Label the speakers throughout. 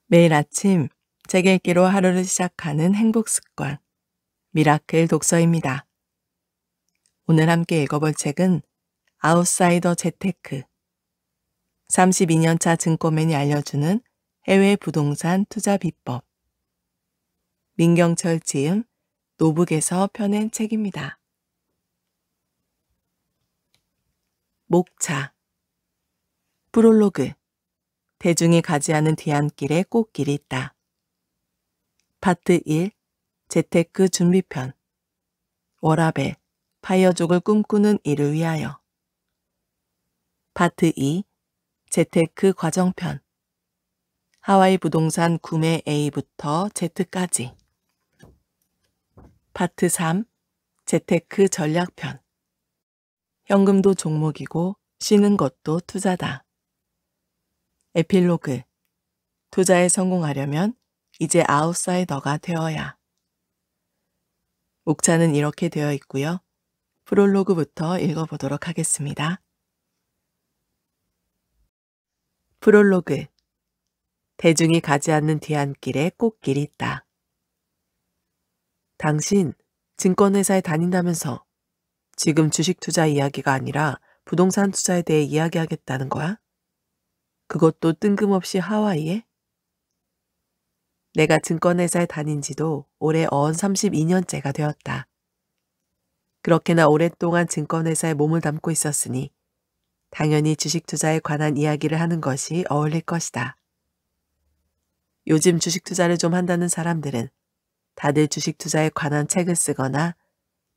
Speaker 1: 매일 아침 책 읽기로 하루를 시작하는 행복 습관, 미라클 독서입니다. 오늘 함께 읽어볼 책은 아웃사이더 재테크, 32년차 증권맨이 알려주는 해외 부동산 투자 비법, 민경철 지음, 노북에서 펴낸 책입니다. 목차, 프롤로그, 대중이 가지 않은 뒤안길에 꽃길이 있다. 파트 1, 재테크 준비편, 워라벨, 파이어족을 꿈꾸는 이를 위하여. 파트 2, 재테크 과정편, 하와이 부동산 구매 A부터 Z까지. 파트 3, 재테크 전략편, 현금도 종목이고 쉬는 것도 투자다. 에필로그, 투자에 성공하려면 이제 아웃사이더가 되어야. 목차는 이렇게 되어 있고요. 프롤로그부터 읽어보도록 하겠습니다. 프롤로그, 대중이 가지 않는 뒤안길에 꽃길이 있다. 당신 증권회사에 다닌다면서 지금 주식 투자 이야기가 아니라 부동산 투자에 대해 이야기하겠다는 거야? 그것도 뜬금없이 하와이에? 내가 증권회사에 다닌 지도 올해 어언 32년째가 되었다. 그렇게나 오랫동안 증권회사에 몸을 담고 있었으니 당연히 주식 투자에 관한 이야기를 하는 것이 어울릴 것이다. 요즘 주식 투자를 좀 한다는 사람들은 다들 주식 투자에 관한 책을 쓰거나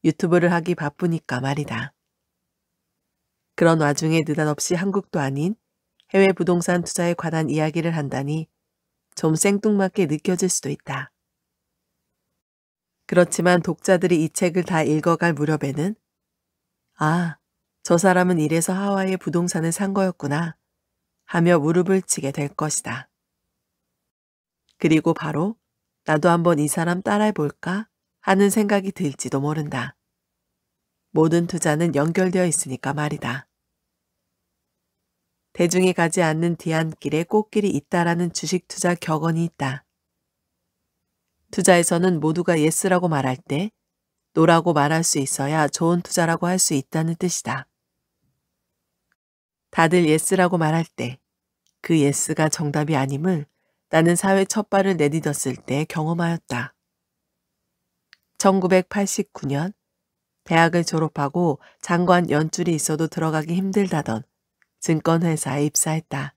Speaker 1: 유튜브를 하기 바쁘니까 말이다. 그런 와중에 느닷없이 한국도 아닌 해외 부동산 투자에 관한 이야기를 한다니 좀 생뚱맞게 느껴질 수도 있다. 그렇지만 독자들이 이 책을 다 읽어갈 무렵에는 아, 저 사람은 이래서 하와이의 부동산을 산 거였구나 하며 무릎을 치게 될 것이다. 그리고 바로 나도 한번 이 사람 따라해볼까 하는 생각이 들지도 모른다. 모든 투자는 연결되어 있으니까 말이다. 대중이 가지 않는 뒤안길에 꽃길이 있다라는 주식 투자 격언이 있다. 투자에서는 모두가 예스라고 말할 때 노라고 말할 수 있어야 좋은 투자라고 할 수 있다는 뜻이다. 다들 예스라고 말할 때 그 예스가 정답이 아님을 나는 사회 첫 발을 내딛었을 때 경험하였다. 1989년 대학을 졸업하고 장관 연줄이 있어도 들어가기 힘들다던 증권회사에 입사했다.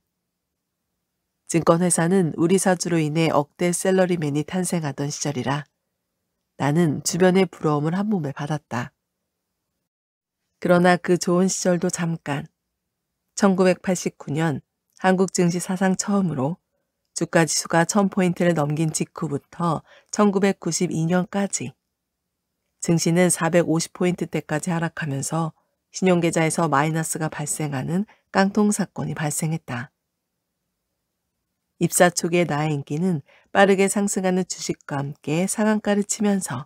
Speaker 1: 증권회사는 우리 사주로 인해 억대 셀러리맨이 탄생하던 시절이라 나는 주변의 부러움을 한 몸에 받았다. 그러나 그 좋은 시절도 잠깐 1989년 한국 증시 사상 처음으로 주가지수가 1000포인트를 넘긴 직후부터 1992년까지 증시는 450포인트대까지 하락하면서 신용계좌에서 마이너스가 발생하는 깡통 사건이 발생했다. 입사 초기의 나의 인기는 빠르게 상승하는 주식과 함께 상한가를 치면서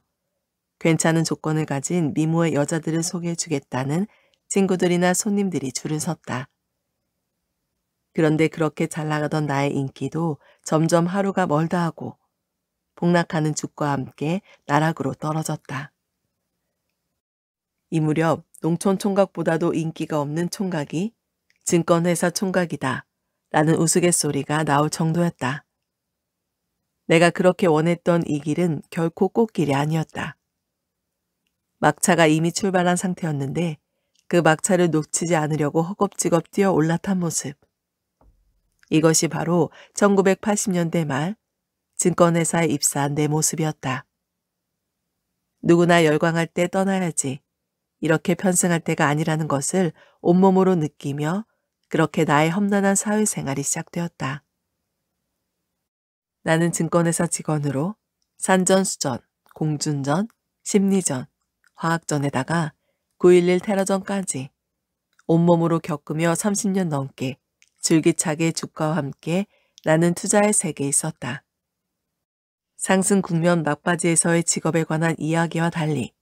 Speaker 1: 괜찮은 조건을 가진 미모의 여자들을 소개해주겠다는 친구들이나 손님들이 줄을 섰다. 그런데 그렇게 잘 나가던 나의 인기도 점점 하루가 멀다 하고 폭락하는 주가와 함께 나락으로 떨어졌다. 이 무렵 농촌 총각보다도 인기가 없는 총각이 증권회사 총각이다 라는 우스갯소리가 나올 정도였다. 내가 그렇게 원했던 이 길은 결코 꽃길이 아니었다. 막차가 이미 출발한 상태였는데 그 막차를 놓치지 않으려고 허겁지겁 뛰어 올라탄 모습. 이것이 바로 1980년대 말 증권회사에 입사한 내 모습이었다. 누구나 열광할 때 떠나야지. 이렇게 편승할 때가 아니라는 것을 온몸으로 느끼며 그렇게 나의 험난한 사회생활이 시작되었다. 나는 증권회사 직원으로 산전수전, 공준전, 심리전, 화학전에다가 9.11 테러전까지 온몸으로 겪으며 30년 넘게 줄기차게 주가와 함께 나는 투자의 세계에 있었다. 상승 국면 막바지에서의 직업에 관한 이야기와 달리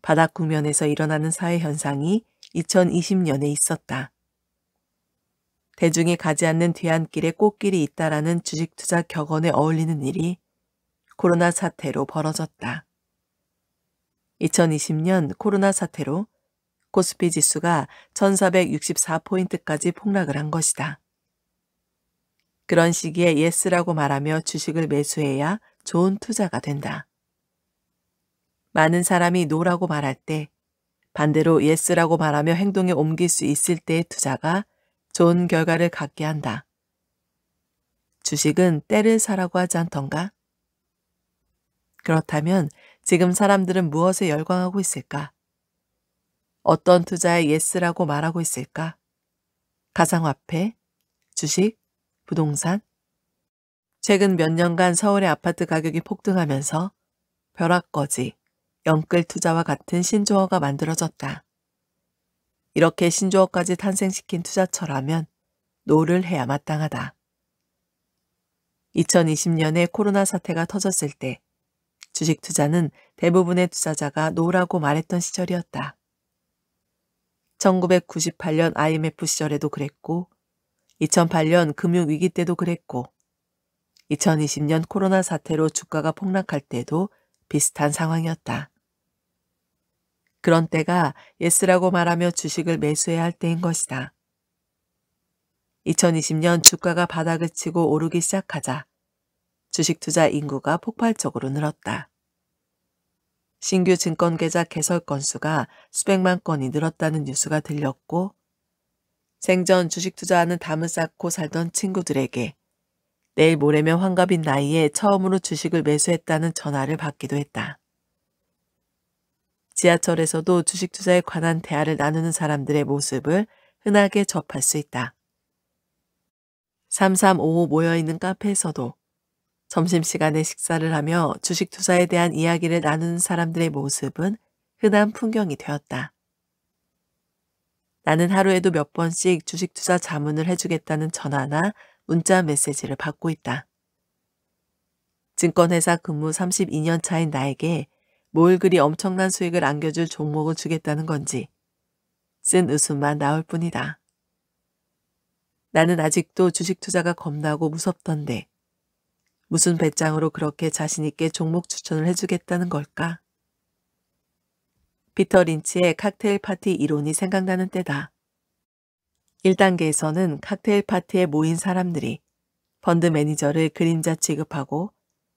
Speaker 1: 바닥 국면에서 일어나는 사회 현상이 2020년에 있었다. 대중이 가지 않는 뒤안길에 꽃길이 있다라는 주식 투자 격언에 어울리는 일이 코로나 사태로 벌어졌다. 2020년 코로나 사태로 코스피 지수가 1464포인트까지 폭락을 한 것이다. 그런 시기에 예스라고 말하며 주식을 매수해야 좋은 투자가 된다. 많은 사람이 노라고 말할 때 반대로 예스라고 말하며 행동에 옮길 수 있을 때의 투자가 좋은 결과를 갖게 한다. 주식은 때를 사라고 하지 않던가? 그렇다면 지금 사람들은 무엇에 열광하고 있을까? 어떤 투자에 예스라고 말하고 있을까? 가상화폐, 주식, 부동산? 최근 몇 년간 서울의 아파트 가격이 폭등하면서 벼락거지, 영끌 투자와 같은 신조어가 만들어졌다. 이렇게 신조어까지 탄생시킨 투자처라면 노를 해야 마땅하다. 2020년에 코로나 사태가 터졌을 때 주식 투자는 대부분의 투자자가 노라고 말했던 시절이었다. 1998년 IMF 시절에도 그랬고 2008년 금융위기 때도 그랬고 2020년 코로나 사태로 주가가 폭락할 때도 비슷한 상황이었다. 그런 때가 예스라고 말하며 주식을 매수해야 할 때인 것이다. 2020년 주가가 바닥을 치고 오르기 시작하자 주식 투자 인구가 폭발적으로 늘었다. 신규 증권계좌 개설 건수가 수백만 건이 늘었다는 뉴스가 들렸고 생전 주식 투자하는 담을 쌓고 살던 친구들에게 내일 모레면 환갑인 나이에 처음으로 주식을 매수했다는 전화를 받기도 했다. 지하철에서도 주식 투자에 관한 대화를 나누는 사람들의 모습을 흔하게 접할 수 있다. 3355 모여있는 카페에서도 점심시간에 식사를 하며 주식 투자에 대한 이야기를 나누는 사람들의 모습은 흔한 풍경이 되었다. 나는 하루에도 몇 번씩 주식 투자 자문을 해주겠다는 전화나 문자 메시지를 받고 있다. 증권회사 근무 32년 차인 나에게 뭘 그리 엄청난 수익을 안겨줄 종목을 주겠다는 건지 쓴 웃음만 나올 뿐이다. 나는 아직도 주식 투자가 겁나고 무섭던데 무슨 배짱으로 그렇게 자신있게 종목 추천을 해주겠다는 걸까? 피터 린치의 칵테일 파티 이론이 생각나는 때다. 1단계에서는 칵테일 파티에 모인 사람들이 펀드 매니저를 그림자 취급하고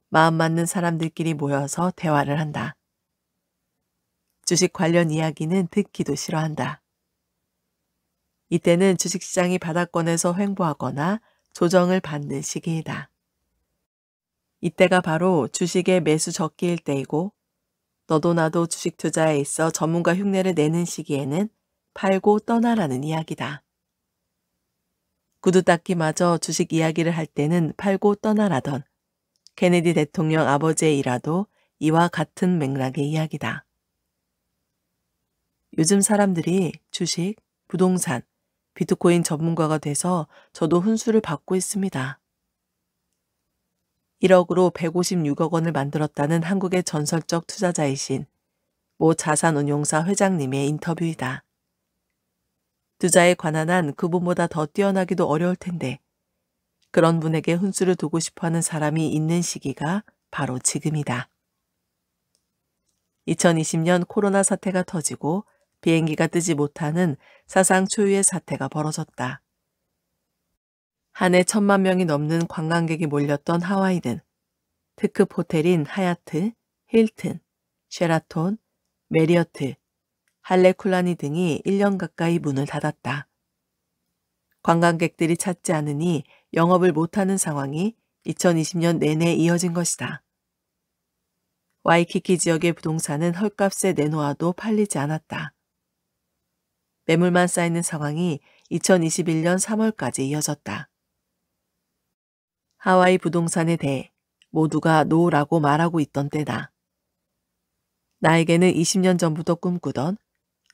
Speaker 1: 마음 맞는 사람들끼리 모여서 대화를 한다. 주식 관련 이야기는 듣기도 싫어한다. 이때는 주식시장이 바닥권에서 횡보하거나 조정을 받는 시기이다. 이때가 바로 주식의 매수 적기일 때이고 너도 나도 주식 투자에 있어 전문가 흉내를 내는 시기에는 팔고 떠나라는 이야기다. 구두 닦기마저 주식 이야기를 할 때는 팔고 떠나라던 케네디 대통령 아버지의 일화도 이와 같은 맥락의 이야기다. 요즘 사람들이 주식, 부동산, 비트코인 전문가가 돼서 저도 훈수를 받고 있습니다. 1억으로 156억 원을 만들었다는 한국의 전설적 투자자이신 모 자산운용사 회장님의 인터뷰이다. 투자에 관한 한 그분보다 더 뛰어나기도 어려울 텐데 그런 분에게 훈수를 두고 싶어하는 사람이 있는 시기가 바로 지금이다. 2020년 코로나 사태가 터지고 비행기가 뜨지 못하는 사상 초유의 사태가 벌어졌다. 한 해 1,000만 명이 넘는 관광객이 몰렸던 하와이는 특급 호텔인 하얏트, 힐튼, 쉐라톤, 메리어트, 할레쿨라니 등이 1년 가까이 문을 닫았다. 관광객들이 찾지 않으니 영업을 못하는 상황이 2020년 내내 이어진 것이다. 와이키키 지역의 부동산은 헐값에 내놓아도 팔리지 않았다. 매물만 쌓이는 상황이 2021년 3월까지 이어졌다. 하와이 부동산에 대해 모두가 노라고 말하고 있던 때다. 나에게는 20년 전부터 꿈꾸던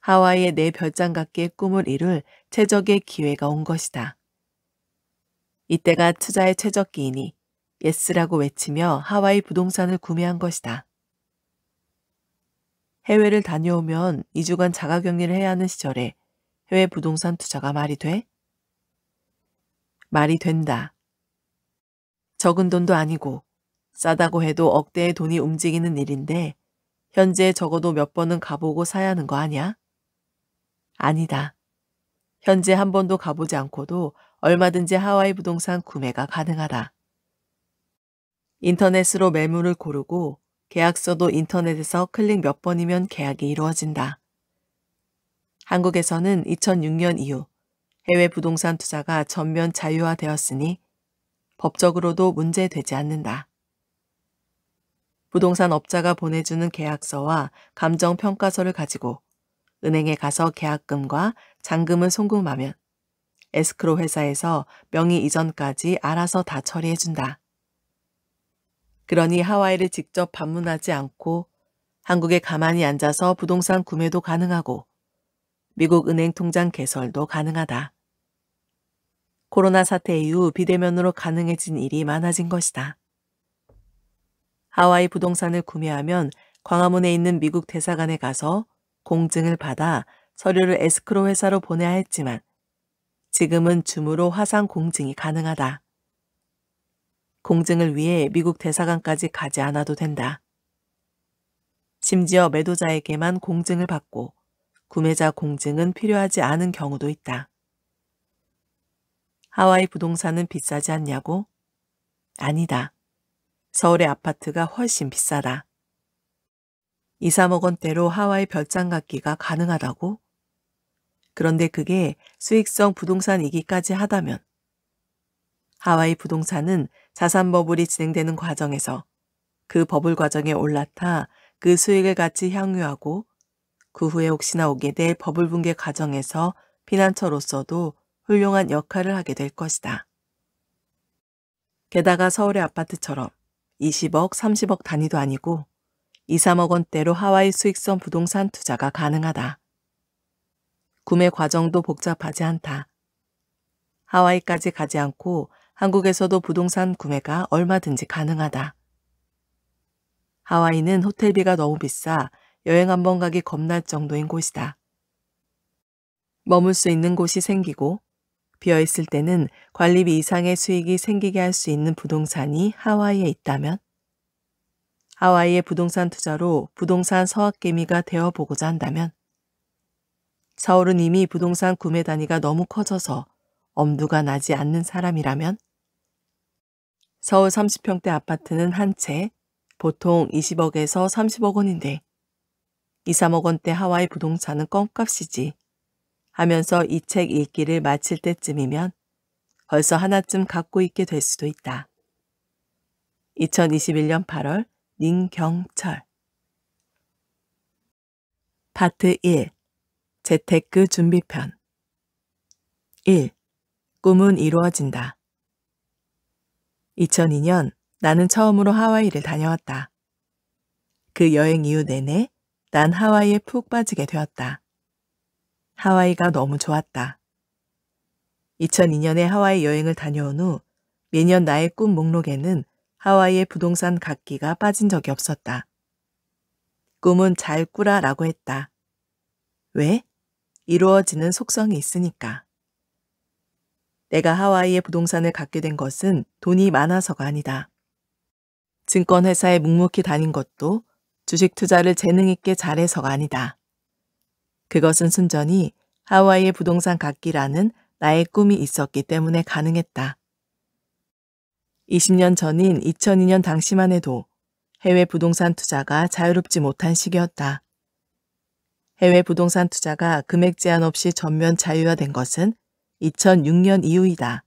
Speaker 1: 하와이의 내 별장같기의 꿈을 이룰 최적의 기회가 온 것이다. 이때가 투자의 최적기이니 예스라고 외치며 하와이 부동산을 구매한 것이다. 해외를 다녀오면 2주간 자가격리를 해야 하는 시절에 해외 부동산 투자가 말이 돼? 말이 된다. 적은 돈도 아니고 싸다고 해도 억대의 돈이 움직이는 일인데 현재 적어도 몇 번은 가보고 사야 하는 거 아니야? 아니다. 현재 한 번도 가보지 않고도 얼마든지 하와이 부동산 구매가 가능하다. 인터넷으로 매물을 고르고 계약서도 인터넷에서 클릭 몇 번이면 계약이 이루어진다. 한국에서는 2006년 이후 해외 부동산 투자가 전면 자유화되었으니 법적으로도 문제되지 않는다. 부동산 업자가 보내주는 계약서와 감정평가서를 가지고 은행에 가서 계약금과 잔금을 송금하면 에스크로 회사에서 명의 이전까지 알아서 다 처리해준다. 그러니 하와이를 직접 방문하지 않고 한국에 가만히 앉아서 부동산 구매도 가능하고 미국 은행 통장 개설도 가능하다. 코로나 사태 이후 비대면으로 가능해진 일이 많아진 것이다. 하와이 부동산을 구매하면 광화문에 있는 미국 대사관에 가서 공증을 받아 서류를 에스크로 회사로 보내야 했지만 지금은 줌으로 화상 공증이 가능하다. 공증을 위해 미국 대사관까지 가지 않아도 된다. 심지어 매도자에게만 공증을 받고 구매자 공증은 필요하지 않은 경우도 있다. 하와이 부동산은 비싸지 않냐고? 아니다. 서울의 아파트가 훨씬 비싸다. 2, 3억 원대로 하와이 별장 갖기가 가능하다고? 그런데 그게 수익성 부동산이기까지 하다면 하와이 부동산은 자산 버블이 진행되는 과정에서 그 버블 과정에 올라타 그 수익을 같이 향유하고 그 후에 혹시나 오게 될 버블 붕괴 과정에서 피난처로서도 훌륭한 역할을 하게 될 것이다. 게다가 서울의 아파트처럼 20억, 30억 단위도 아니고 2, 3억 원대로 하와이 수익성 부동산 투자가 가능하다. 구매 과정도 복잡하지 않다. 하와이까지 가지 않고 한국에서도 부동산 구매가 얼마든지 가능하다. 하와이는 호텔비가 너무 비싸 여행 한번 가기 겁날 정도인 곳이다. 머물 수 있는 곳이 생기고 비어있을 때는 관리비 이상의 수익이 생기게 할 수 있는 부동산이 하와이에 있다면 하와이의 부동산 투자로 부동산 서학개미가 되어보고자 한다면 서울은 이미 부동산 구매 단위가 너무 커져서 엄두가 나지 않는 사람이라면 서울 30평대 아파트는 한 채 보통 20억에서 30억 원인데 2, 3억 원대 하와이 부동산은 껌값이지 하면서 이 책 읽기를 마칠 때쯤이면 벌써 하나쯤 갖고 있게 될 수도 있다. 2021년 8월 닌경철 파트 1 재테크 준비편 1. 꿈은 이루어진다. 2002년 나는 처음으로 하와이를 다녀왔다. 그 여행 이후 내내 난 하와이에 푹 빠지게 되었다. 하와이가 너무 좋았다. 2002년에 하와이 여행을 다녀온 후 매년 나의 꿈 목록에는 하와이의 부동산 갖기가 빠진 적이 없었다. 꿈은 잘 꾸라라고 했다. 왜? 이루어지는 속성이 있으니까. 내가 하와이의 부동산을 갖게 된 것은 돈이 많아서가 아니다. 증권회사에 묵묵히 다닌 것도 주식 투자를 재능 있게 잘해서가 아니다. 그것은 순전히 하와이의 부동산 갖기라는 나의 꿈이 있었기 때문에 가능했다. 20년 전인 2002년 당시만 해도 해외 부동산 투자가 자유롭지 못한 시기였다. 해외 부동산 투자가 금액 제한 없이 전면 자유화된 것은 2006년 이후이다.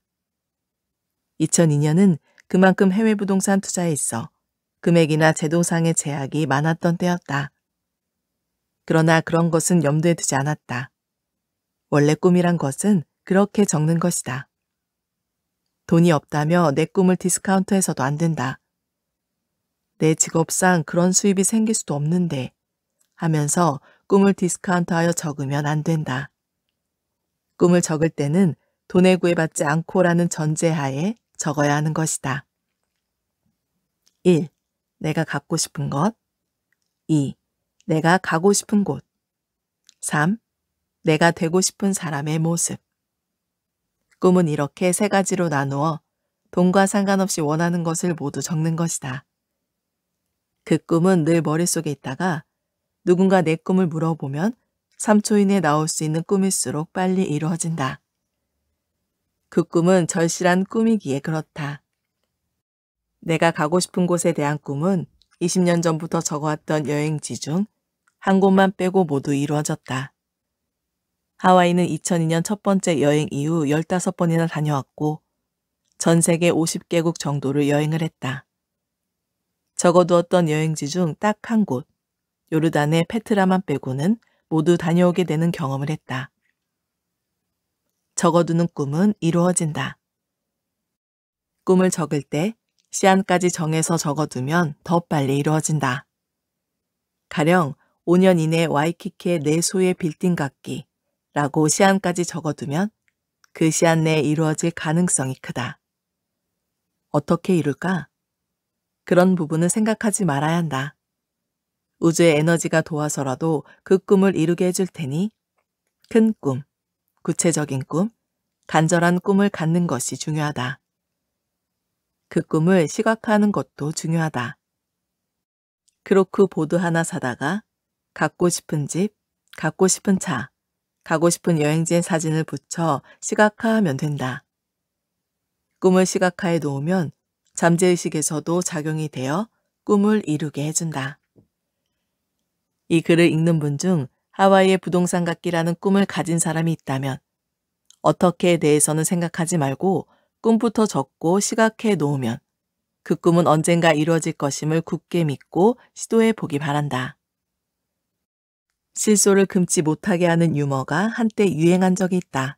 Speaker 1: 2002년은 그만큼 해외 부동산 투자에 있어 금액이나 제도상의 제약이 많았던 때였다. 그러나 그런 것은 염두에 두지 않았다. 원래 꿈이란 것은 그렇게 적는 것이다. 돈이 없다며 내 꿈을 디스카운트해서도 안 된다. 내 직업상 그런 수입이 생길 수도 없는데 하면서 꿈을 디스카운트하여 적으면 안 된다. 꿈을 적을 때는 돈에 구애받지 않고라는 전제하에 적어야 하는 것이다. 1. 내가 갖고 싶은 것. 2. 내가 가고 싶은 곳. 3. 내가 되고 싶은 사람의 모습. 꿈은 이렇게 세 가지로 나누어 돈과 상관없이 원하는 것을 모두 적는 것이다. 그 꿈은 늘 머릿속에 있다가 누군가 내 꿈을 물어보면 3초 이내에 나올 수 있는 꿈일수록 빨리 이루어진다. 그 꿈은 절실한 꿈이기에 그렇다. 내가 가고 싶은 곳에 대한 꿈은 20년 전부터 적어왔던 여행지 중 한 곳만 빼고 모두 이루어졌다. 하와이는 2002년 첫 번째 여행 이후 15번이나 다녀왔고 전 세계 50개국 정도를 여행을 했다. 적어두었던 여행지 중 딱 한 곳, 요르단의 페트라만 빼고는 모두 다녀오게 되는 경험을 했다. 적어두는 꿈은 이루어진다. 꿈을 적을 때 시한까지 정해서 적어두면 더 빨리 이루어진다. 가령 5년 이내 와이키키의 내 소유의 빌딩 갖기 라고 시한까지 적어두면 그 시한 내에 이루어질 가능성이 크다. 어떻게 이룰까? 그런 부분은 생각하지 말아야 한다. 우주의 에너지가 도와서라도 그 꿈을 이루게 해줄 테니 큰 꿈, 구체적인 꿈, 간절한 꿈을 갖는 것이 중요하다. 그 꿈을 시각화하는 것도 중요하다. 크로크 보드 하나 사다가 갖고 싶은 집, 갖고 싶은 차, 가고 싶은 여행지의 사진을 붙여 시각화하면 된다. 꿈을 시각화해 놓으면 잠재의식에서도 작용이 되어 꿈을 이루게 해준다. 이 글을 읽는 분 중 하와이의 부동산 갖기라는 꿈을 가진 사람이 있다면 어떻게에 대해서는 생각하지 말고 꿈부터 적고 시각해 놓으면 그 꿈은 언젠가 이루어질 것임을 굳게 믿고 시도해 보기 바란다. 실소를 금치 못하게 하는 유머가 한때 유행한 적이 있다.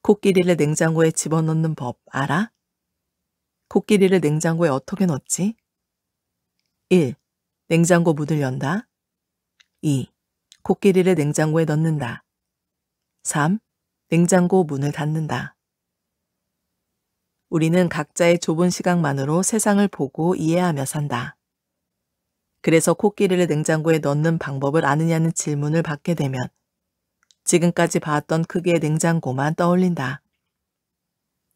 Speaker 1: 코끼리를 냉장고에 집어넣는 법 알아? 코끼리를 냉장고에 어떻게 넣지? 1. 냉장고 문을 연다. 2. 코끼리를 냉장고에 넣는다. 3. 냉장고 문을 닫는다. 우리는 각자의 좁은 시각만으로 세상을 보고 이해하며 산다. 그래서 코끼리를 냉장고에 넣는 방법을 아느냐는 질문을 받게 되면 지금까지 봐왔던 크기의 냉장고만 떠올린다.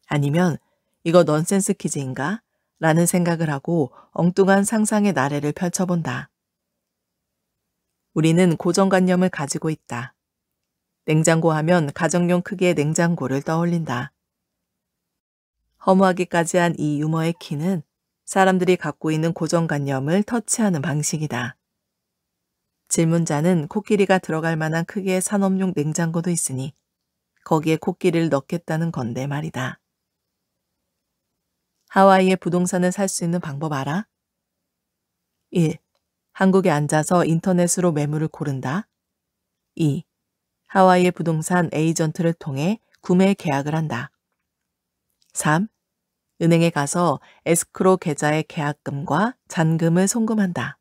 Speaker 1: 아니면 이거 넌센스 퀴즈인가? 라는 생각을 하고 엉뚱한 상상의 나래를 펼쳐본다. 우리는 고정관념을 가지고 있다. 냉장고 하면 가정용 크기의 냉장고를 떠올린다. 허무하기까지 한 이 유머의 키는 사람들이 갖고 있는 고정관념을 터치하는 방식이다. 질문자는 코끼리가 들어갈 만한 크기의 산업용 냉장고도 있으니 거기에 코끼리를 넣겠다는 건데 말이다. 하와이의 부동산을 살 수 있는 방법 알아? 1. 한국에 앉아서 인터넷으로 매물을 고른다. 2. 하와이의 부동산 에이전트를 통해 구매 계약을 한다. 3. 은행에 가서 에스크로 계좌의 계약금과 잔금을 송금한다.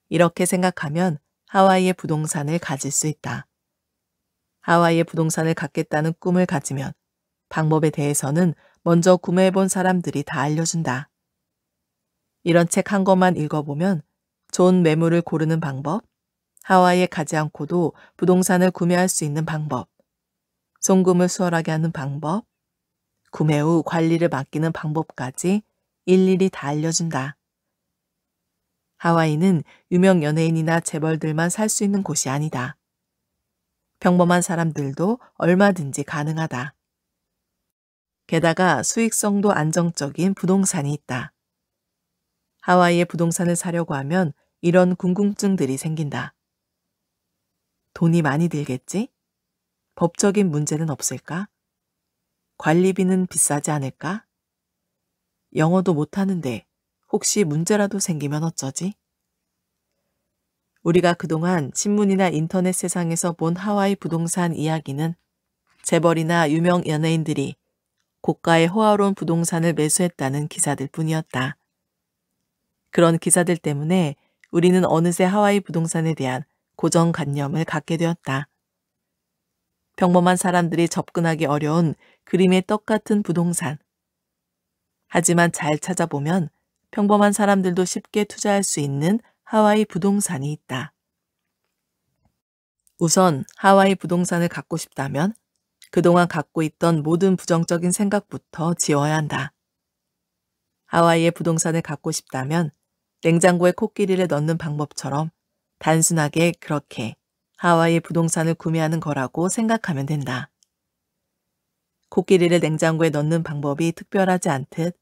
Speaker 1: 이렇게 생각하면 하와이의 부동산을 가질 수 있다. 하와이의 부동산을 갖겠다는 꿈을 가지면 방법에 대해서는 먼저 구매해본 사람들이 다 알려준다. 이런 책 한 권만 읽어보면 좋은 매물을 고르는 방법, 하와이에 가지 않고도 부동산을 구매할 수 있는 방법, 송금을 수월하게 하는 방법, 구매 후 관리를 맡기는 방법까지 일일이 다 알려준다. 하와이는 유명 연예인이나 재벌들만 살 수 있는 곳이 아니다. 평범한 사람들도 얼마든지 가능하다. 게다가 수익성도 안정적인 부동산이 있다. 하와이의 부동산을 사려고 하면 이런 궁금증들이 생긴다. 돈이 많이 들겠지? 법적인 문제는 없을까? 관리비는 비싸지 않을까? 영어도 못하는데 혹시 문제라도 생기면 어쩌지? 우리가 그동안 신문이나 인터넷 세상에서 본 하와이 부동산 이야기는 재벌이나 유명 연예인들이 고가의 호화로운 부동산을 매수했다는 기사들 뿐이었다. 그런 기사들 때문에 우리는 어느새 하와이 부동산에 대한 고정관념을 갖게 되었다. 평범한 사람들이 접근하기 어려운 그림의 떡 같은 부동산. 하지만 잘 찾아보면 평범한 사람들도 쉽게 투자할 수 있는 하와이 부동산이 있다. 우선 하와이 부동산을 갖고 싶다면 그동안 갖고 있던 모든 부정적인 생각부터 지워야 한다. 하와이의 부동산을 갖고 싶다면 냉장고에 코끼리를 넣는 방법처럼 단순하게 그렇게 하와이의 부동산을 구매하는 거라고 생각하면 된다. 코끼리를 냉장고에 넣는 방법이 특별하지 않듯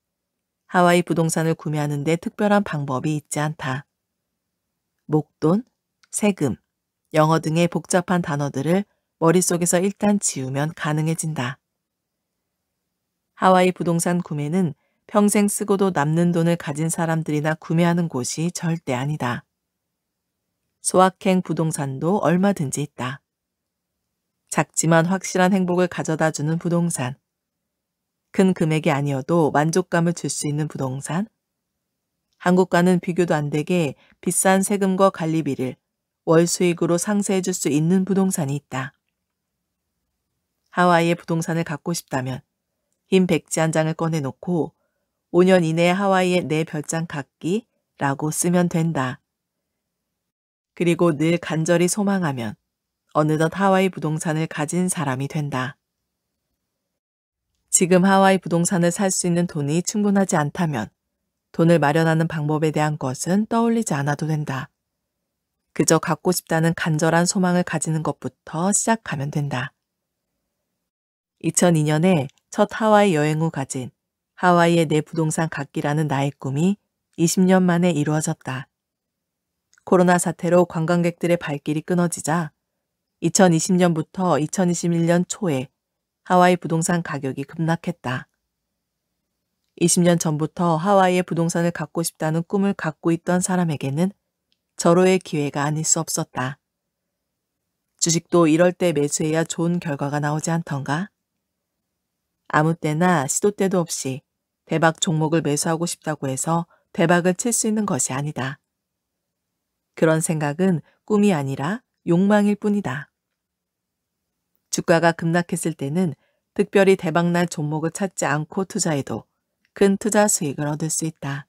Speaker 1: 하와이 부동산을 구매하는 데 특별한 방법이 있지 않다. 목돈, 세금, 영어 등의 복잡한 단어들을 머릿속에서 일단 지우면 가능해진다. 하와이 부동산 구매는 평생 쓰고도 남는 돈을 가진 사람들이나 구매하는 곳이 절대 아니다. 소확행 부동산도 얼마든지 있다. 작지만 확실한 행복을 가져다주는 부동산. 큰 금액이 아니어도 만족감을 줄 수 있는 부동산. 한국과는 비교도 안 되게 비싼 세금과 관리비를 월 수익으로 상쇄해 줄 수 있는 부동산이 있다. 하와이의 부동산을 갖고 싶다면 흰 백지 한 장을 꺼내놓고 5년 이내에 하와이에 내 별장 갖기라고 쓰면 된다. 그리고 늘 간절히 소망하면 어느덧 하와이 부동산을 가진 사람이 된다. 지금 하와이 부동산을 살 수 있는 돈이 충분하지 않다면 돈을 마련하는 방법에 대한 것은 떠올리지 않아도 된다. 그저 갖고 싶다는 간절한 소망을 가지는 것부터 시작하면 된다. 2002년에 첫 하와이 여행 후 가진 하와이의 내 부동산 갖기라는 나의 꿈이 20년 만에 이루어졌다. 코로나 사태로 관광객들의 발길이 끊어지자 2020년부터 2021년 초에 하와이 부동산 가격이 급락했다. 20년 전부터 하와이의 부동산을 갖고 싶다는 꿈을 갖고 있던 사람에게는 절호의 기회가 아닐 수 없었다. 주식도 이럴 때 매수해야 좋은 결과가 나오지 않던가? 아무 때나 시도 때도 없이 대박 종목을 매수하고 싶다고 해서 대박을 칠 수 있는 것이 아니다. 그런 생각은 꿈이 아니라 욕망일 뿐이다. 주가가 급락했을 때는 특별히 대박날 종목을 찾지 않고 투자해도 큰 투자 수익을 얻을 수 있다.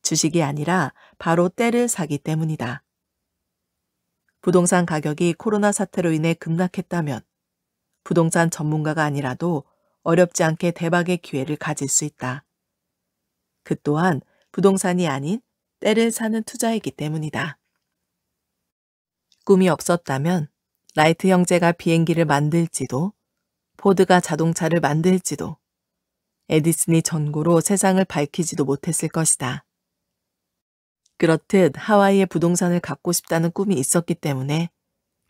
Speaker 1: 주식이 아니라 바로 때를 사기 때문이다. 부동산 가격이 코로나 사태로 인해 급락했다면 부동산 전문가가 아니라도 어렵지 않게 대박의 기회를 가질 수 있다. 그 또한 부동산이 아닌 때를 사는 투자이기 때문이다. 꿈이 없었다면 라이트 형제가 비행기를 만들지도, 포드가 자동차를 만들지도, 에디슨이 전구로 세상을 밝히지도 못했을 것이다. 그렇듯 하와이의 부동산을 갖고 싶다는 꿈이 있었기 때문에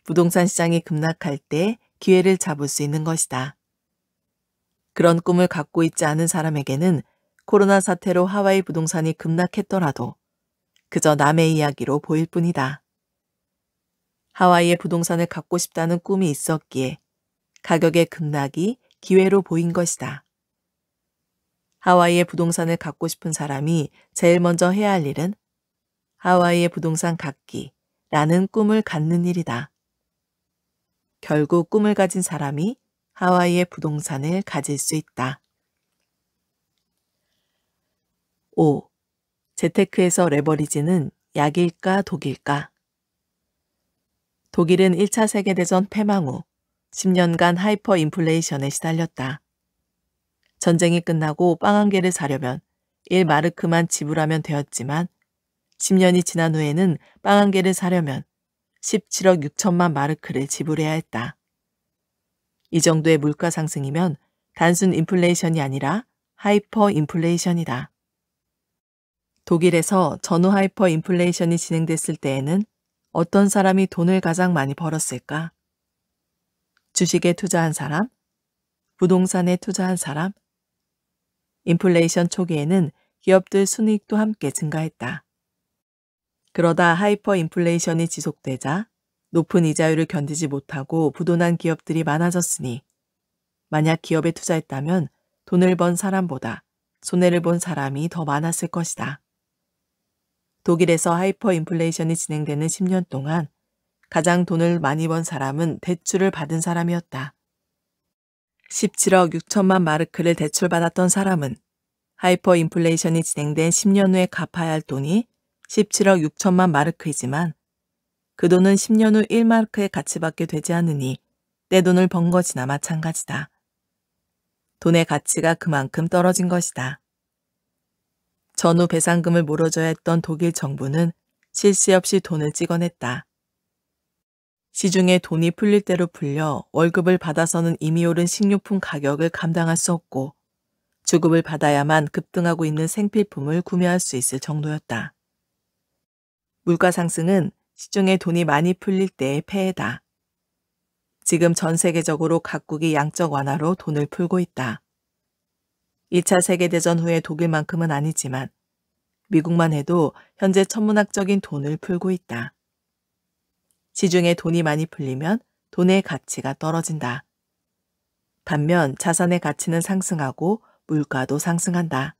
Speaker 1: 부동산 시장이 급락할 때 기회를 잡을 수 있는 것이다. 그런 꿈을 갖고 있지 않은 사람에게는 코로나 사태로 하와이 부동산이 급락했더라도 그저 남의 이야기로 보일 뿐이다. 하와이의 부동산을 갖고 싶다는 꿈이 있었기에 가격의 급락이 기회로 보인 것이다. 하와이의 부동산을 갖고 싶은 사람이 제일 먼저 해야 할 일은 하와이의 부동산 갖기라는 꿈을 갖는 일이다. 결국 꿈을 가진 사람이 하와이의 부동산을 가질 수 있다. 5. 재테크에서 레버리지는 약일까 독일까? 독일은 1차 세계대전 패망 후 10년간 하이퍼 인플레이션에 시달렸다. 전쟁이 끝나고 빵 한 개를 사려면 1마르크만 지불하면 되었지만 10년이 지난 후에는 빵 한 개를 사려면 17억 6천만 마르크를 지불해야 했다. 이 정도의 물가 상승이면 단순 인플레이션이 아니라 하이퍼 인플레이션이다. 독일에서 전후 하이퍼 인플레이션이 진행됐을 때에는 어떤 사람이 돈을 가장 많이 벌었을까? 주식에 투자한 사람? 부동산에 투자한 사람? 인플레이션 초기에는 기업들 순이익도 함께 증가했다. 그러다 하이퍼 인플레이션이 지속되자 높은 이자율을 견디지 못하고 부도난 기업들이 많아졌으니 만약 기업에 투자했다면 돈을 번 사람보다 손해를 본 사람이 더 많았을 것이다. 독일에서 하이퍼 인플레이션이 진행되는 10년 동안 가장 돈을 많이 번 사람은 대출을 받은 사람이었다. 17억 6천만 마르크를 대출받았던 사람은 하이퍼 인플레이션이 진행된 10년 후에 갚아야 할 돈이 17억 6천만 마르크이지만 그 돈은 10년 후 1마르크의 가치밖에 되지 않으니 떼돈을 번 것이나 마찬가지다. 돈의 가치가 그만큼 떨어진 것이다. 전후 배상금을 물어줘야 했던 독일 정부는 쉴 새 없이 돈을 찍어냈다. 시중에 돈이 풀릴 대로 풀려 월급을 받아서는 이미 오른 식료품 가격을 감당할 수 없고 주급을 받아야만 급등하고 있는 생필품을 구매할 수 있을 정도였다. 물가 상승은 시중에 돈이 많이 풀릴 때의 폐해다. 지금 전 세계적으로 각국이 양적 완화로 돈을 풀고 있다. 2차 세계대전 후의 독일만큼은 아니지만 미국만 해도 현재 천문학적인 돈을 풀고 있다. 시중에 돈이 많이 풀리면 돈의 가치가 떨어진다. 반면 자산의 가치는 상승하고 물가도 상승한다.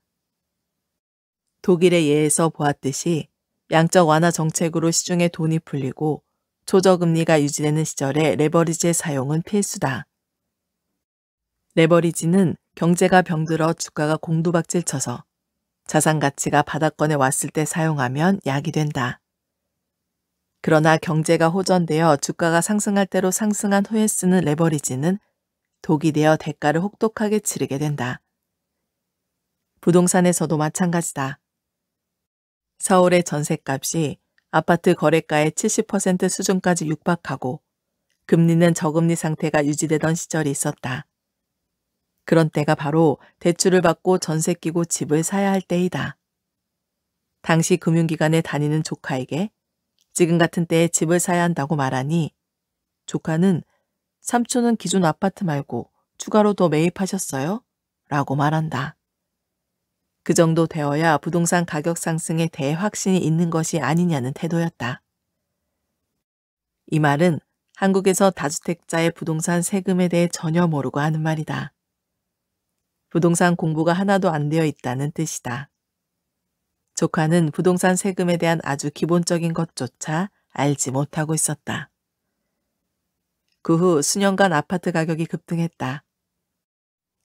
Speaker 1: 독일의 예에서 보았듯이 양적 완화 정책으로 시중에 돈이 풀리고 초저금리가 유지되는 시절에 레버리지의 사용은 필수다. 레버리지는 경제가 병들어 주가가 공두박질 쳐서 자산 가치가 바닥권에 왔을 때 사용하면 약이 된다. 그러나 경제가 호전되어 주가가 상승할 대로 상승한 후에 쓰는 레버리지는 독이 되어 대가를 혹독하게 치르게 된다. 부동산에서도 마찬가지다. 서울의 전셋값이 아파트 거래가의 70% 수준까지 육박하고 금리는 저금리 상태가 유지되던 시절이 있었다. 그런 때가 바로 대출을 받고 전세 끼고 집을 사야 할 때이다. 당시 금융기관에 다니는 조카에게 지금 같은 때에 집을 사야 한다고 말하니 조카는 삼촌은 기존 아파트 말고 추가로 더 매입하셨어요? 라고 말한다. 그 정도 되어야 부동산 가격 상승에 대해 확신이 있는 것이 아니냐는 태도였다. 이 말은 한국에서 다주택자의 부동산 세금에 대해 전혀 모르고 하는 말이다. 부동산 공부가 하나도 안 되어 있다는 뜻이다. 조카는 부동산 세금에 대한 아주 기본적인 것조차 알지 못하고 있었다. 그 후 수년간 아파트 가격이 급등했다.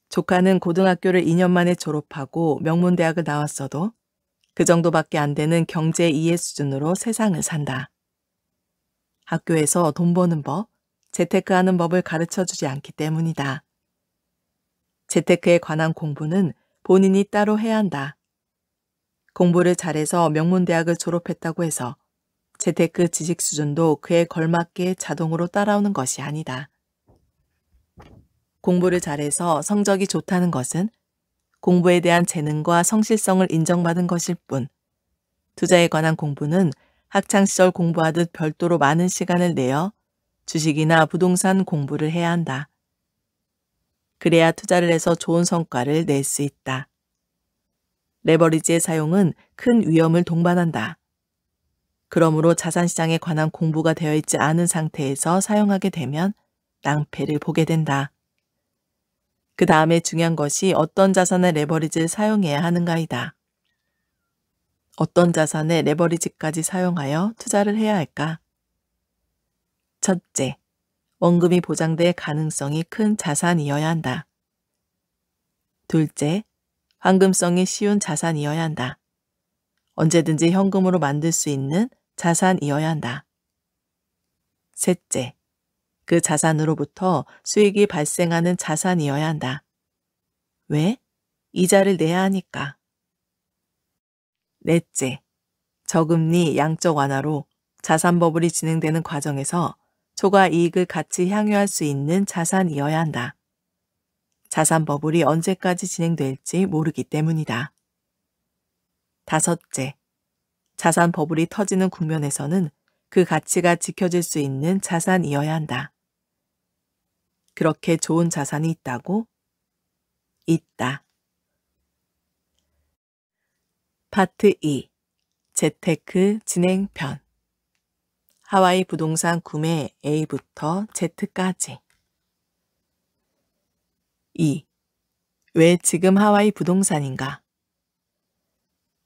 Speaker 1: 조카는 고등학교를 2년 만에 졸업하고 명문대학을 나왔어도 그 정도밖에 안 되는 경제 이해 수준으로 세상을 산다. 학교에서 돈 버는 법, 재테크하는 법을 가르쳐주지 않기 때문이다. 재테크에 관한 공부는 본인이 따로 해야 한다. 공부를 잘해서 명문대학을 졸업했다고 해서 재테크 지식 수준도 그에 걸맞게 자동으로 따라오는 것이 아니다. 공부를 잘해서 성적이 좋다는 것은 공부에 대한 재능과 성실성을 인정받은 것일 뿐, 투자에 관한 공부는 학창시절 공부하듯 별도로 많은 시간을 내어 주식이나 부동산 공부를 해야 한다. 그래야 투자를 해서 좋은 성과를 낼 수 있다. 레버리지의 사용은 큰 위험을 동반한다. 그러므로 자산시장에 관한 공부가 되어 있지 않은 상태에서 사용하게 되면 낭패를 보게 된다. 그 다음에 중요한 것이 어떤 자산의 레버리지를 사용해야 하는가이다. 어떤 자산의 레버리지까지 사용하여 투자를 해야 할까? 첫째, 원금이 보장될 가능성이 큰 자산이어야 한다. 둘째, 환금성이 쉬운 자산이어야 한다. 언제든지 현금으로 만들 수 있는 자산이어야 한다. 셋째, 그 자산으로부터 수익이 발생하는 자산이어야 한다. 왜? 이자를 내야 하니까. 넷째, 저금리 양적 완화로 자산 버블이 진행되는 과정에서 초과 이익을 같이 향유할 수 있는 자산이어야 한다. 자산 버블이 언제까지 진행될지 모르기 때문이다. 다섯째, 자산 버블이 터지는 국면에서는 그 가치가 지켜질 수 있는 자산이어야 한다. 그렇게 좋은 자산이 있다고? 있다. 파트 2. 재테크 진행편. 하와이 부동산 구매 A부터 Z까지. 2. 왜 지금 하와이 부동산인가?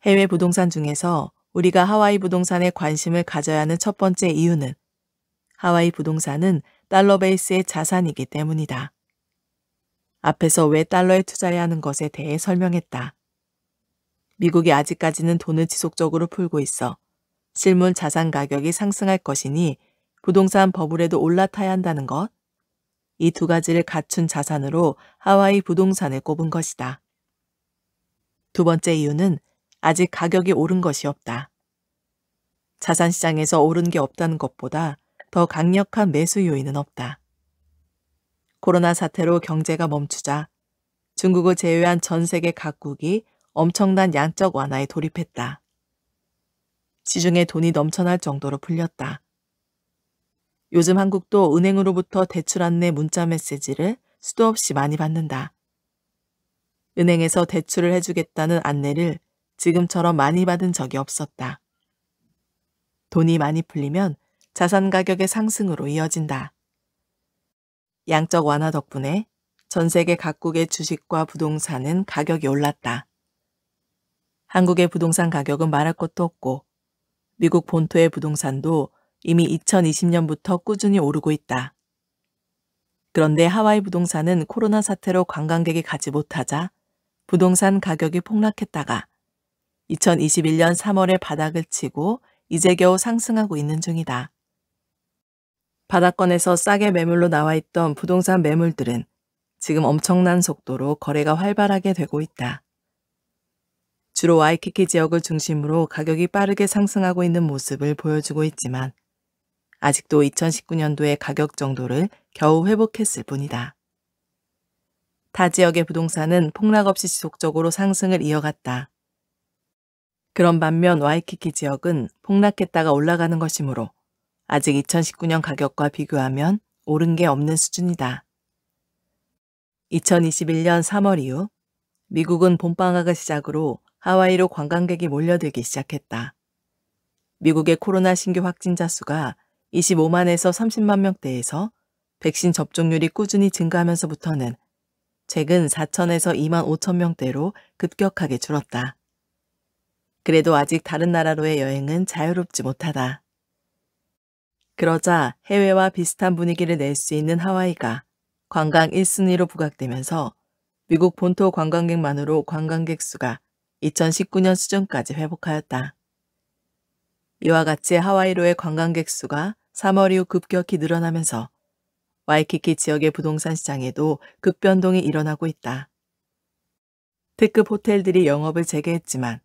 Speaker 1: 해외 부동산 중에서 우리가 하와이 부동산에 관심을 가져야 하는 첫 번째 이유는 하와이 부동산은 달러 베이스의 자산이기 때문이다. 앞에서 왜 달러에 투자해야 하는 것에 대해 설명했다. 미국이 아직까지는 돈을 지속적으로 풀고 있어 실물 자산 가격이 상승할 것이니 부동산 버블에도 올라타야 한다는 것, 이 두 가지를 갖춘 자산으로 하와이 부동산을 꼽은 것이다. 두 번째 이유는 아직 가격이 오른 것이 없다. 자산시장에서 오른 게 없다는 것보다 더 강력한 매수 요인은 없다. 코로나 사태로 경제가 멈추자 중국을 제외한 전 세계 각국이 엄청난 양적 완화에 돌입했다. 시중에 돈이 넘쳐날 정도로 풀렸다. 요즘 한국도 은행으로부터 대출 안내 문자 메시지를 수도 없이 많이 받는다. 은행에서 대출을 해주겠다는 안내를 지금처럼 많이 받은 적이 없었다. 돈이 많이 풀리면 자산 가격의 상승으로 이어진다. 양적 완화 덕분에 전 세계 각국의 주식과 부동산은 가격이 올랐다. 한국의 부동산 가격은 말할 것도 없고 미국 본토의 부동산도 이미 2020년부터 꾸준히 오르고 있다. 그런데 하와이 부동산은 코로나 사태로 관광객이 가지 못하자 부동산 가격이 폭락했다가 2021년 3월에 바닥을 치고 이제 겨우 상승하고 있는 중이다. 바닥권에서 싸게 매물로 나와 있던 부동산 매물들은 지금 엄청난 속도로 거래가 활발하게 되고 있다. 주로 와이키키 지역을 중심으로 가격이 빠르게 상승하고 있는 모습을 보여주고 있지만 아직도 2019년도의 가격 정도를 겨우 회복했을 뿐이다. 타 지역의 부동산은 폭락 없이 지속적으로 상승을 이어갔다. 그런 반면 와이키키 지역은 폭락했다가 올라가는 것이므로 아직 2019년 가격과 비교하면 오른 게 없는 수준이다. 2021년 3월 이후 미국은 봄방학을 시작으로 하와이로 관광객이 몰려들기 시작했다. 미국의 코로나 신규 확진자 수가 25만에서 30만 명대에서 백신 접종률이 꾸준히 증가하면서부터는 최근 4천에서 2만 5천 명대로 급격하게 줄었다. 그래도 아직 다른 나라로의 여행은 자유롭지 못하다. 그러자 해외와 비슷한 분위기를 낼 수 있는 하와이가 관광 1순위로 부각되면서 미국 본토 관광객만으로 관광객 수가 2019년 수준까지 회복하였다. 이와 같이 하와이로의 관광객 수가 3월 이후 급격히 늘어나면서 와이키키 지역의 부동산 시장에도 급변동이 일어나고 있다. 특급 호텔들이 영업을 재개했지만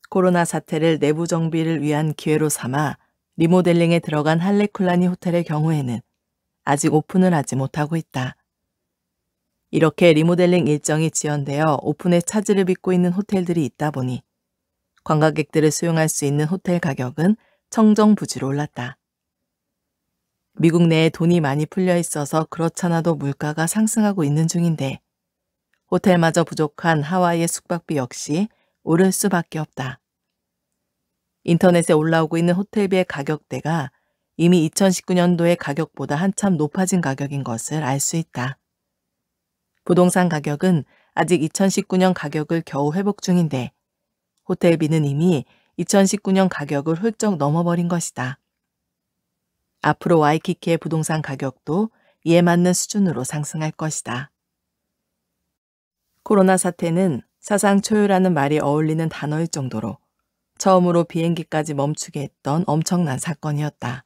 Speaker 1: 코로나 사태를 내부 정비를 위한 기회로 삼아 리모델링에 들어간 할레쿨라니 호텔의 경우에는 아직 오픈을 하지 못하고 있다. 이렇게 리모델링 일정이 지연되어 오픈의 차질을 빚고 있는 호텔들이 있다 보니 관광객들을 수용할 수 있는 호텔 가격은 청정부지로 올랐다. 미국 내에 돈이 많이 풀려 있어서 그렇잖아도 물가가 상승하고 있는 중인데 호텔마저 부족한 하와이의 숙박비 역시 오를 수밖에 없다. 인터넷에 올라오고 있는 호텔비의 가격대가 이미 2019년도의 가격보다 한참 높아진 가격인 것을 알 수 있다. 부동산 가격은 아직 2019년 가격을 겨우 회복 중인데 호텔비는 이미 2019년 가격을 훌쩍 넘어버린 것이다. 앞으로 와이키키의 부동산 가격도 이에 맞는 수준으로 상승할 것이다. 코로나 사태는 사상 초유라는 말이 어울리는 단어일 정도로 처음으로 비행기까지 멈추게 했던 엄청난 사건이었다.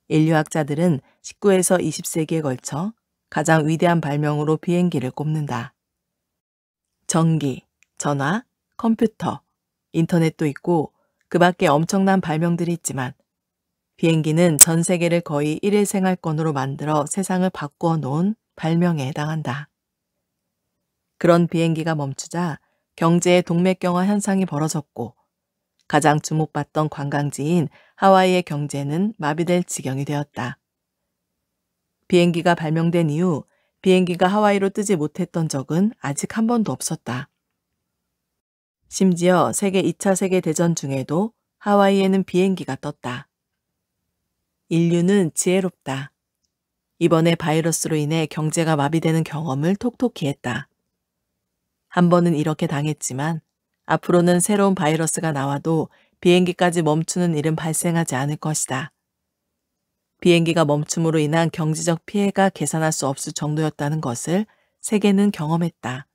Speaker 1: 인류학자들은 19에서 20세기에 걸쳐 가장 위대한 발명으로 비행기를 꼽는다. 전기, 전화, 컴퓨터, 인터넷도 있고 그 밖에 엄청난 발명들이 있지만 비행기는 전 세계를 거의 일일 생활권으로 만들어 세상을 바꾸어 놓은 발명에 해당한다. 그런 비행기가 멈추자 경제의 동맥경화 현상이 벌어졌고 가장 주목받던 관광지인 하와이의 경제는 마비될 지경이 되었다. 비행기가 발명된 이후 비행기가 하와이로 뜨지 못했던 적은 아직 한 번도 없었다. 심지어 세계 2차 세계대전 중에도 하와이에는 비행기가 떴다. 인류는 지혜롭다. 이번에 바이러스로 인해 경제가 마비되는 경험을 톡톡히 했다. 한 번은 이렇게 당했지만 앞으로는 새로운 바이러스가 나와도 비행기까지 멈추는 일은 발생하지 않을 것이다. 비행기가 멈춤으로 인한 경제적 피해가 계산할 수 없을 정도였다는 것을 세계는 경험했다.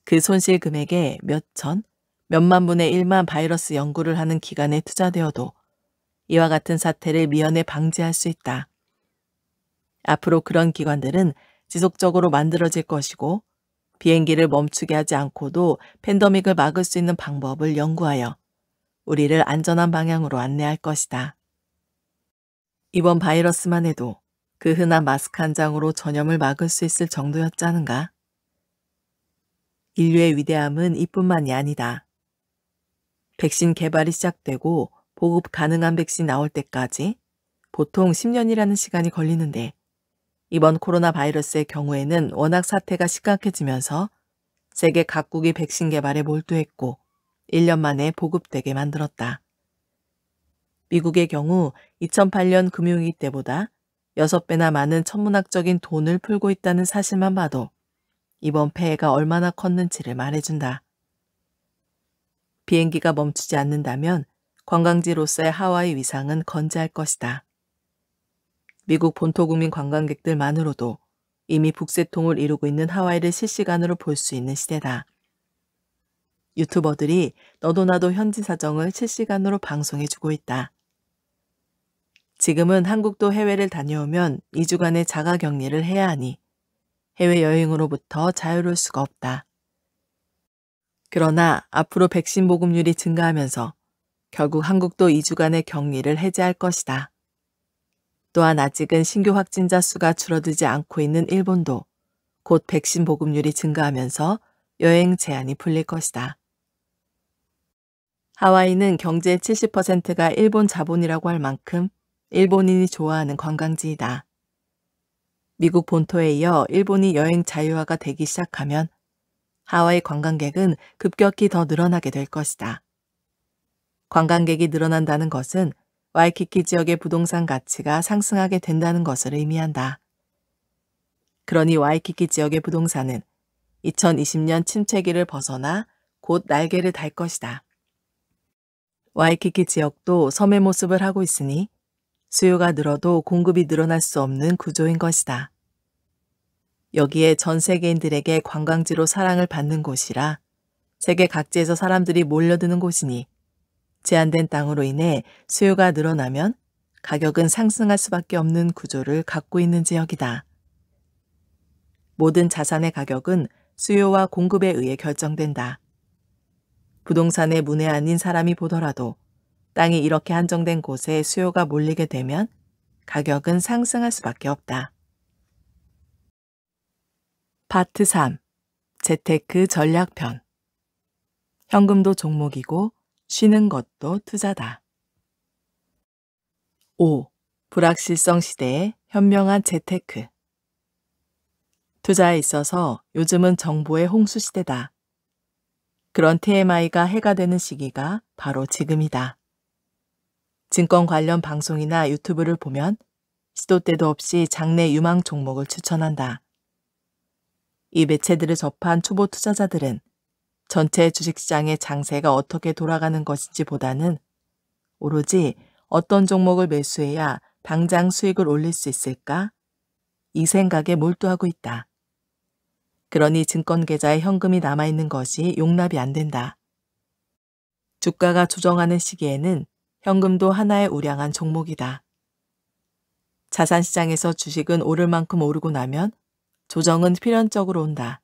Speaker 1: 그 손실 금액에 몇 천, 몇만 분의 1만 바이러스 연구를 하는 기간에 투자되어도 이와 같은 사태를 미연에 방지할 수 있다. 앞으로 그런 기관들은 지속적으로 만들어질 것이고 비행기를 멈추게 하지 않고도 팬데믹을 막을 수 있는 방법을 연구하여 우리를 안전한 방향으로 안내할 것이다. 이번 바이러스만 해도 그 흔한 마스크 한 장으로 전염을 막을 수 있을 정도였자는가? 인류의 위대함은 이뿐만이 아니다. 백신 개발이 시작되고 보급 가능한 백신 나올 때까지 보통 10년이라는 시간이 걸리는데 이번 코로나 바이러스의 경우에는 워낙 사태가 심각해지면서 세계 각국이 백신 개발에 몰두했고 1년 만에 보급되게 만들었다. 미국의 경우 2008년 금융위기 때보다 6배나 많은 천문학적인 돈을 풀고 있다는 사실만 봐도 이번 폐해가 얼마나 컸는지를 말해준다. 비행기가 멈추지 않는다면 관광지로서의 하와이 위상은 건재할 것이다. 미국 본토 국민 관광객들만으로도 이미 북새통을 이루고 있는 하와이를 실시간으로 볼 수 있는 시대다. 유튜버들이 너도 나도 현지 사정을 실시간으로 방송해주고 있다. 지금은 한국도 해외를 다녀오면 2주간의 자가격리를 해야 하니 해외여행으로부터 자유로울 수가 없다. 그러나 앞으로 백신 보급률이 증가하면서 결국 한국도 2주간의 격리를 해제할 것이다. 또한 아직은 신규 확진자 수가 줄어들지 않고 있는 일본도 곧 백신 보급률이 증가하면서 여행 제한이 풀릴 것이다. 하와이는 경제의 70%가 일본 자본이라고 할 만큼 일본인이 좋아하는 관광지이다. 미국 본토에 이어 일본이 여행 자유화가 되기 시작하면 하와이 관광객은 급격히 더 늘어나게 될 것이다. 관광객이 늘어난다는 것은 와이키키 지역의 부동산 가치가 상승하게 된다는 것을 의미한다. 그러니 와이키키 지역의 부동산은 2020년 침체기를 벗어나 곧 날개를 달 것이다. 와이키키 지역도 섬의 모습을 하고 있으니 수요가 늘어도 공급이 늘어날 수 없는 구조인 것이다. 여기에 전 세계인들에게 관광지로 사랑을 받는 곳이라 세계 각지에서 사람들이 몰려드는 곳이니 제한된 땅으로 인해 수요가 늘어나면 가격은 상승할 수밖에 없는 구조를 갖고 있는 지역이다. 모든 자산의 가격은 수요와 공급에 의해 결정된다. 부동산의 문외한인 사람이 보더라도 땅이 이렇게 한정된 곳에 수요가 몰리게 되면 가격은 상승할 수밖에 없다. 파트 3. 재테크 전략편. 현금도 종목이고 쉬는 것도 투자다. 5. 불확실성 시대의 현명한 재테크. 투자에 있어서 요즘은 정보의 홍수 시대다. 그런 TMI가 해가 되는 시기가 바로 지금이다. 증권 관련 방송이나 유튜브를 보면 시도 때도 없이 장내 유망 종목을 추천한다. 이 매체들을 접한 초보 투자자들은 전체 주식시장의 장세가 어떻게 돌아가는 것인지 보다는 오로지 어떤 종목을 매수해야 당장 수익을 올릴 수 있을까? 이 생각에 몰두하고 있다. 그러니 증권 계좌에 현금이 남아있는 것이 용납이 안 된다. 주가가 조정하는 시기에는 현금도 하나의 우량한 종목이다. 자산시장에서 주식은 오를 만큼 오르고 나면 조정은 필연적으로 온다.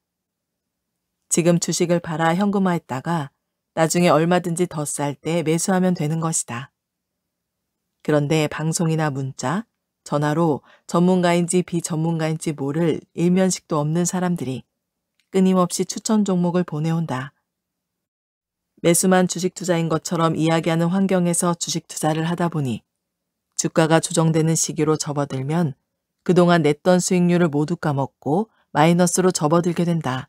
Speaker 1: 지금 주식을 팔아 현금화했다가 나중에 얼마든지 더 쌀 때 매수하면 되는 것이다. 그런데 방송이나 문자, 전화로 전문가인지 비전문가인지 모를 일면식도 없는 사람들이 끊임없이 추천 종목을 보내온다. 매수만 주식 투자인 것처럼 이야기하는 환경에서 주식 투자를 하다 보니 주가가 조정되는 시기로 접어들면 그동안 냈던 수익률을 모두 까먹고 마이너스로 접어들게 된다.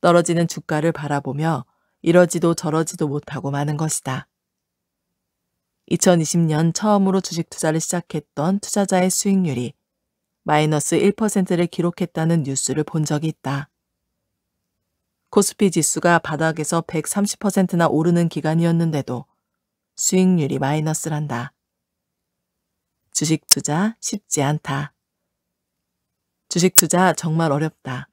Speaker 1: 떨어지는 주가를 바라보며 이러지도 저러지도 못하고 마는 것이다. 2020년 처음으로 주식 투자를 시작했던 투자자의 수익률이 마이너스 1%를 기록했다는 뉴스를 본 적이 있다. 코스피 지수가 바닥에서 130%나 오르는 기간이었는데도 수익률이 마이너스란다. 주식 투자 쉽지 않다. 주식 투자 정말 어렵다.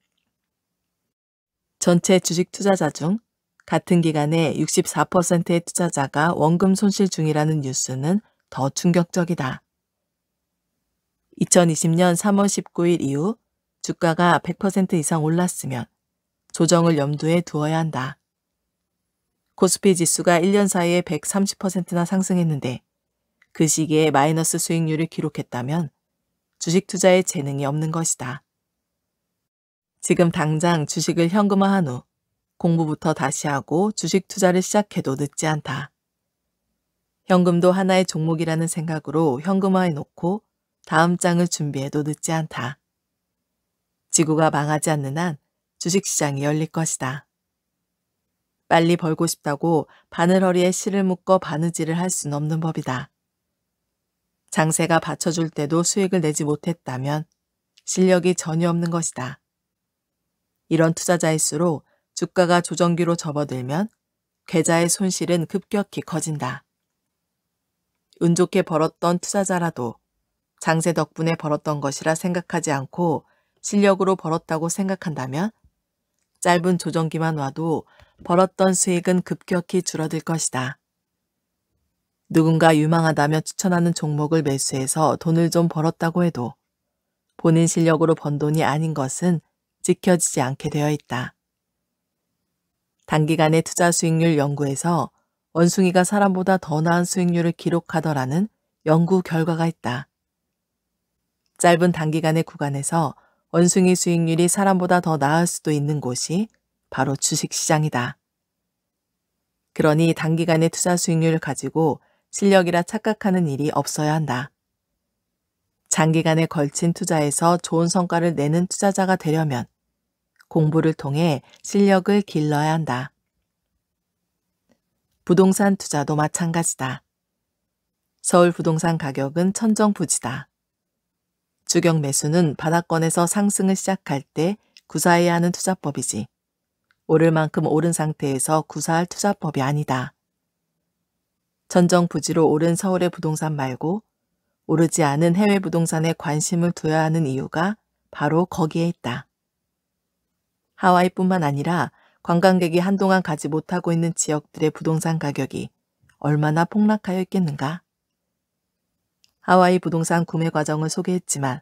Speaker 1: 전체 주식 투자자 중 같은 기간에 64%의 투자자가 원금 손실 중이라는 뉴스는 더 충격적이다. 2020년 3월 19일 이후 주가가 100% 이상 올랐으면 조정을 염두에 두어야 한다. 코스피 지수가 1년 사이에 130%나 상승했는데 그 시기에 마이너스 수익률을 기록했다면 주식 투자에 재능이 없는 것이다. 지금 당장 주식을 현금화한 후 공부부터 다시 하고 주식 투자를 시작해도 늦지 않다. 현금도 하나의 종목이라는 생각으로 현금화해 놓고 다음 장을 준비해도 늦지 않다. 지구가 망하지 않는 한 주식시장이 열릴 것이다. 빨리 벌고 싶다고 바늘허리에 실을 묶어 바느질을 할 수는 없는 법이다. 장세가 받쳐줄 때도 수익을 내지 못했다면 실력이 전혀 없는 것이다. 이런 투자자일수록 주가가 조정기로 접어들면 계좌의 손실은 급격히 커진다. 운 좋게 벌었던 투자자라도 장세 덕분에 벌었던 것이라 생각하지 않고 실력으로 벌었다고 생각한다면 짧은 조정기만 와도 벌었던 수익은 급격히 줄어들 것이다. 누군가 유망하다며 추천하는 종목을 매수해서 돈을 좀 벌었다고 해도 본인 실력으로 번 돈이 아닌 것은 지켜지지 않게 되어 있다. 단기간의 투자 수익률 연구에서 원숭이가 사람보다 더 나은 수익률을 기록하더라는 연구 결과가 있다. 짧은 단기간의 구간에서 원숭이 수익률이 사람보다 더 나을 수도 있는 곳이 바로 주식시장이다. 그러니 단기간의 투자 수익률을 가지고 실력이라 착각하는 일이 없어야 한다. 장기간에 걸친 투자에서 좋은 성과를 내는 투자자가 되려면 공부를 통해 실력을 길러야 한다. 부동산 투자도 마찬가지다. 서울 부동산 가격은 천정부지다. 주격 매수는 바닥권에서 상승을 시작할 때 구사해야 하는 투자법이지 오를 만큼 오른 상태에서 구사할 투자법이 아니다. 천정부지로 오른 서울의 부동산 말고 오르지 않은 해외 부동산에 관심을 둬야 하는 이유가 바로 거기에 있다. 하와이뿐만 아니라 관광객이 한동안 가지 못하고 있는 지역들의 부동산 가격이 얼마나 폭락하여 있겠는가? 하와이 부동산 구매 과정을 소개했지만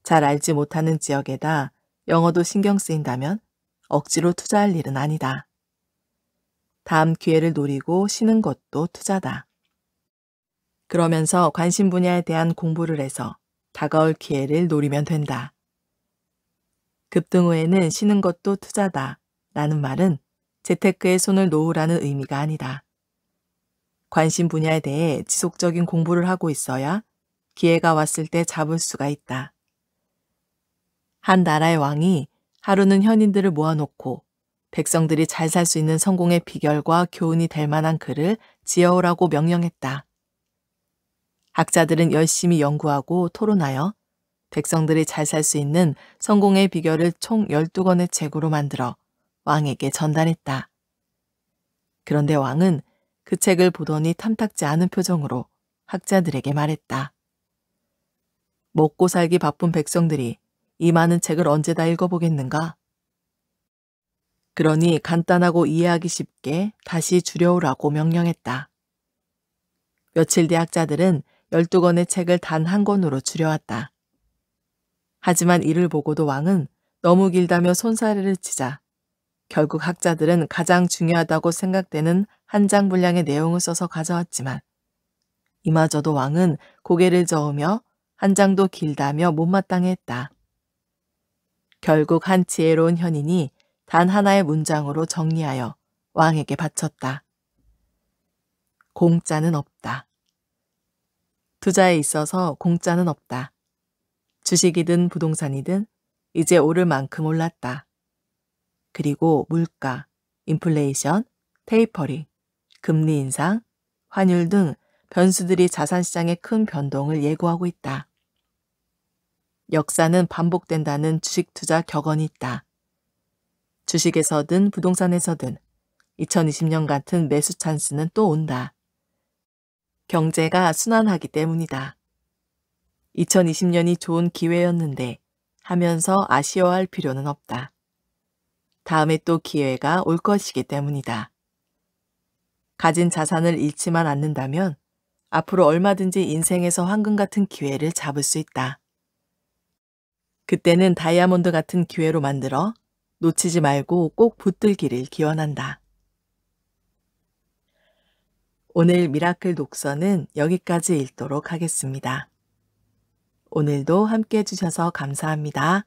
Speaker 1: 잘 알지 못하는 지역에다 영어도 신경 쓰인다면 억지로 투자할 일은 아니다. 다음 기회를 노리고 쉬는 것도 투자다. 그러면서 관심 분야에 대한 공부를 해서 다가올 기회를 노리면 된다. 급등 후에는 쉬는 것도 투자다 라는 말은 재테크에 손을 놓으라는 의미가 아니다. 관심 분야에 대해 지속적인 공부를 하고 있어야 기회가 왔을 때 잡을 수가 있다. 한 나라의 왕이 하루는 현인들을 모아놓고 백성들이 잘 살 수 있는 성공의 비결과 교훈이 될 만한 글을 지어오라고 명령했다. 학자들은 열심히 연구하고 토론하여 백성들이 잘 살 수 있는 성공의 비결을 총 12권의 책으로 만들어 왕에게 전달했다. 그런데 왕은 그 책을 보더니 탐탁지 않은 표정으로 학자들에게 말했다. 먹고 살기 바쁜 백성들이 이 많은 책을 언제 다 읽어보겠는가? 그러니 간단하고 이해하기 쉽게 다시 줄여오라고 명령했다. 며칠 뒤 학자들은 12권의 책을 단 한 권으로 줄여왔다. 하지만 이를 보고도 왕은 너무 길다며 손사래를 치자 결국 학자들은 가장 중요하다고 생각되는 한 장 분량의 내용을 써서 가져왔지만 이마저도 왕은 고개를 저으며 한 장도 길다며 못마땅해했다. 결국 한 지혜로운 현인이 단 하나의 문장으로 정리하여 왕에게 바쳤다. 공짜는 없다. 투자에 있어서 공짜는 없다. 주식이든 부동산이든 이제 오를 만큼 올랐다. 그리고 물가, 인플레이션, 테이퍼링, 금리 인상, 환율 등 변수들이 자산시장의 큰 변동을 예고하고 있다. 역사는 반복된다는 주식 투자 격언이 있다. 주식에서든 부동산에서든 2020년 같은 매수 찬스는 또 온다. 경제가 순환하기 때문이다. 2020년이 좋은 기회였는데 하면서 아쉬워할 필요는 없다. 다음에 또 기회가 올 것이기 때문이다. 가진 자산을 잃지만 않는다면 앞으로 얼마든지 인생에서 황금 같은 기회를 잡을 수 있다. 그때는 다이아몬드 같은 기회로 만들어 놓치지 말고 꼭 붙들기를 기원한다. 오늘 미라클 독서는 여기까지 읽도록 하겠습니다. 오늘도 함께 해주셔서 감사합니다.